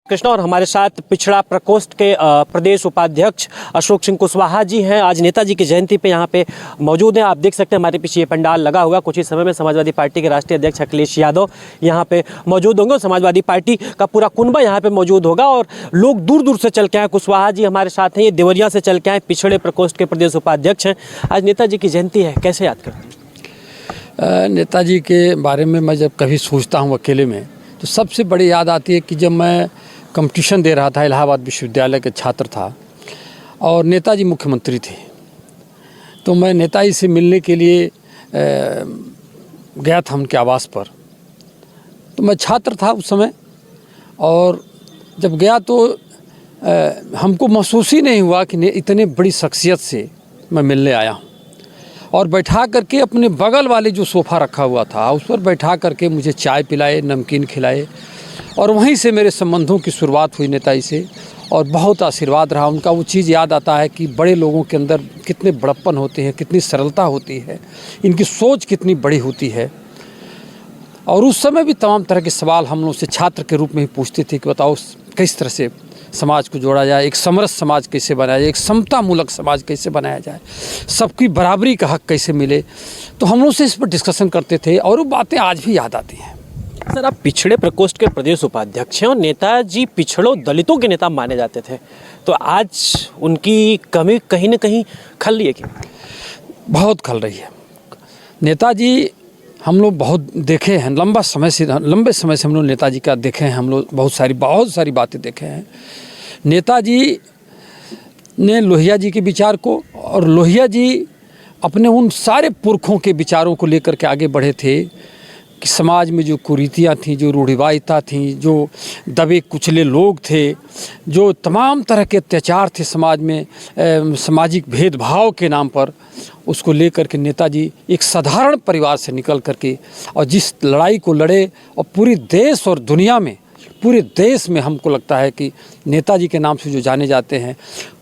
कृष्णा और हमारे साथ पिछड़ा प्रकोष्ठ के प्रदेश उपाध्यक्ष अशोक सिंह कुशवाहा जी हैं। आज नेताजी की जयंती पे यहाँ पे मौजूद हैं। आप देख सकते हैं हमारे पीछे ये पंडाल लगा हुआ। कुछ ही समय में समाजवादी पार्टी के राष्ट्रीय अध्यक्ष अखिलेश यादव यहाँ पे मौजूद होंगे और समाजवादी पार्टी का पूरा कुनबा यहाँ पे मौजूद होगा और लोग दूर दूर से चल के आए। कुशवाहा जी हमारे साथ हैं, ये देवरिया से चल के आए, पिछड़े प्रकोष्ठ के प्रदेश उपाध्यक्ष हैं। आज नेताजी की जयंती है, कैसे याद करते हैं? नेताजी के बारे में मैं जब कभी सोचता हूँ अकेले में तो सबसे बड़ी याद आती है कि जब मैं कंपटीशन दे रहा था, इलाहाबाद विश्वविद्यालय के छात्र था और नेताजी मुख्यमंत्री थे, तो मैं नेताजी से मिलने के लिए गया था उनके आवास पर। तो मैं छात्र था उस समय और जब गया तो हमको महसूस ही नहीं हुआ कि इतने बड़ी शख्सियत से मैं मिलने आया हूँ। और बैठा करके अपने बगल वाले जो सोफ़ा रखा हुआ था उस पर बैठा करके मुझे चाय पिलाए, नमकीन खिलाए और वहीं से मेरे संबंधों की शुरुआत हुई नेताजी से और बहुत आशीर्वाद रहा उनका। वो चीज़ याद आता है कि बड़े लोगों के अंदर कितने बड़प्पन होते हैं, कितनी सरलता होती है, इनकी सोच कितनी बड़ी होती है। और उस समय भी तमाम तरह के सवाल हम लोग से छात्र के रूप में ही पूछते थे कि बताओ किस तरह से समाज को जोड़ा जाए, एक समरस समाज कैसे बनाया जाए, एक समतामूलक समाज कैसे बनाया जाए, सबकी बराबरी का हक कैसे मिले। तो हम लोग से इस पर डिस्कशन करते थे और वो बातें आज भी याद आती हैं। सर, आप पिछड़े प्रकोष्ठ के प्रदेश उपाध्यक्ष हैं और नेताजी पिछड़ों दलितों के नेता माने जाते थे, तो आज उनकी कमी कहीं ना कहीं खल रही है क्या? बहुत खल रही है। नेताजी हम लोग बहुत देखे हैं, लंबे समय से हम लोग नेताजी का देखे हैं। हम लोग बहुत सारी बातें देखे हैं। नेताजी ने लोहिया जी के विचार को और लोहिया जी अपने उन सारे पुरखों के विचारों को लेकर के आगे बढ़े थे कि समाज में जो कुरीतियाँ थीं, जो रूढ़िवादिता थीं, जो दबे कुचले लोग थे, जो तमाम तरह के अत्याचार थे समाज में, सामाजिक भेदभाव के नाम पर, उसको लेकर के नेताजी एक साधारण परिवार से निकल करके और जिस लड़ाई को लड़े और पूरे देश और दुनिया में, पूरे देश में हमको लगता है कि नेताजी के नाम से जो जाने जाते हैं,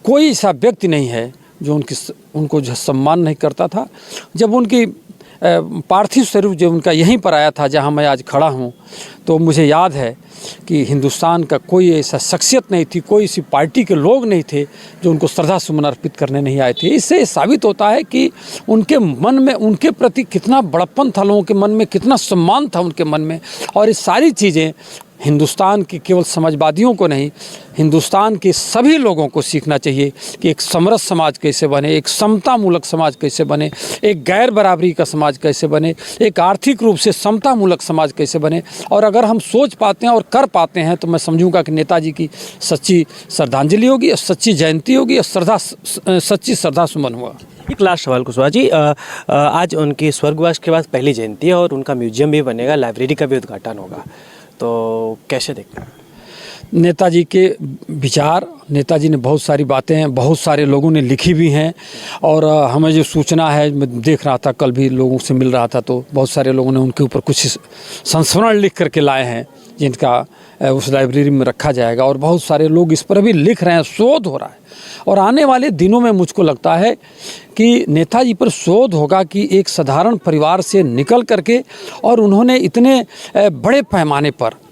कोई ऐसा व्यक्ति नहीं है जो उनको जो सम्मान नहीं करता था। जब उनकी पार्थिव स्वरूप जो उनका यहीं पर आया था जहां मैं आज खड़ा हूं, तो मुझे याद है कि हिंदुस्तान का कोई ऐसा शख्सियत नहीं थी, कोई ऐसी पार्टी के लोग नहीं थे जो उनको श्रद्धा सुमन अर्पित करने नहीं आए थे। इससे साबित होता है कि उनके मन में उनके प्रति कितना बड़प्पन था, लोगों के मन में कितना सम्मान था उनके मन में। और ये सारी चीज़ें हिंदुस्तान के केवल समाजवादियों को नहीं, हिंदुस्तान के सभी लोगों को सीखना चाहिए कि एक समरस समाज कैसे बने, एक समतामूलक समाज कैसे बने, एक गैर बराबरी का समाज कैसे बने, एक आर्थिक रूप से समतामूलक समाज कैसे बने। और अगर हम सोच पाते हैं और कर पाते हैं तो मैं समझूंगा कि नेताजी की सच्ची श्रद्धांजलि होगी और सच्ची जयंती होगी और सच्ची श्रद्धा सुमन होगा। एक लास्ट सवाल कुशवाहा जी, आज उनकी स्वर्गवास के बाद पहली जयंती है और उनका म्यूजियम भी बनेगा, लाइब्रेरी का भी उद्घाटन होगा, तो कैसे देखते हैं? नेताजी के विचार, नेताजी ने बहुत सारी बातें बहुत सारे लोगों ने लिखी भी हैं और हमें जो सूचना है, मैं देख रहा था कल भी लोगों से मिल रहा था तो बहुत सारे लोगों ने उनके ऊपर कुछ संस्मरण लिख करके लाए हैं जिनका उस लाइब्रेरी में रखा जाएगा। और बहुत सारे लोग इस पर भी लिख रहे हैं, शोध हो रहा है और आने वाले दिनों में मुझको लगता है कि नेताजी पर शोध होगा कि एक साधारण परिवार से निकल करके और उन्होंने इतने बड़े पैमाने पर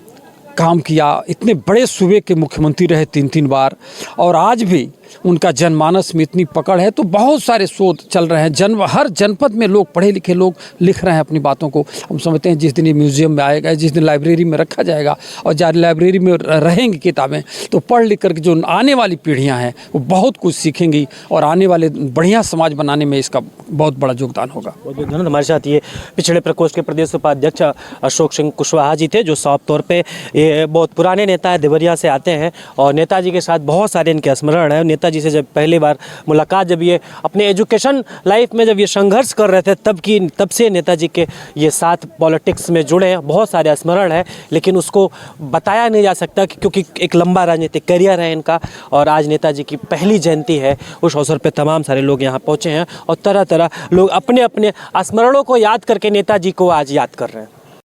काम किया, इतने बड़े सूबे के मुख्यमंत्री रहे 3-3 बार और आज भी उनका जनमानस में इतनी पकड़ है। तो बहुत सारे शोध चल रहे हैं, हर जनपद में लोग, पढ़े लिखे लोग लिख रहे हैं अपनी बातों को। हम समझते हैं जिस दिन ये म्यूज़ियम में आएगा, जिस दिन लाइब्रेरी में रखा जाएगा और जब लाइब्रेरी में रहेंगी किताबें तो पढ़ लिख करके जो आने वाली पीढ़ियाँ हैं वो बहुत कुछ सीखेंगी और आने वाले बढ़िया समाज बनाने में इसका बहुत बड़ा योगदान होगा। बहुत बहुत धन्यवाद। हमारे साथ ये पिछड़े प्रकोष्ठ के प्रदेश उपाध्यक्ष अशोक सिंह कुशवाहा जी थे, जो साफ तौर पर ये बहुत पुराने नेता है, देवरिया से आते हैं और नेताजी के साथ बहुत सारे इनके स्मरण है। नेताजी से जब पहली बार मुलाकात, जब ये अपने एजुकेशन लाइफ में जब ये संघर्ष कर रहे थे तब से नेताजी के ये साथ पॉलिटिक्स में जुड़े हैं। बहुत सारे स्मरण है लेकिन उसको बताया नहीं जा सकता क्योंकि एक लंबा राजनीतिक करियर है इनका। और आज नेताजी की पहली जयंती है, उस अवसर पर तमाम सारे लोग यहाँ पहुँचे हैं और तरह तरह लोग अपने अपने स्मरणों को याद करके नेताजी को आज याद कर रहे हैं।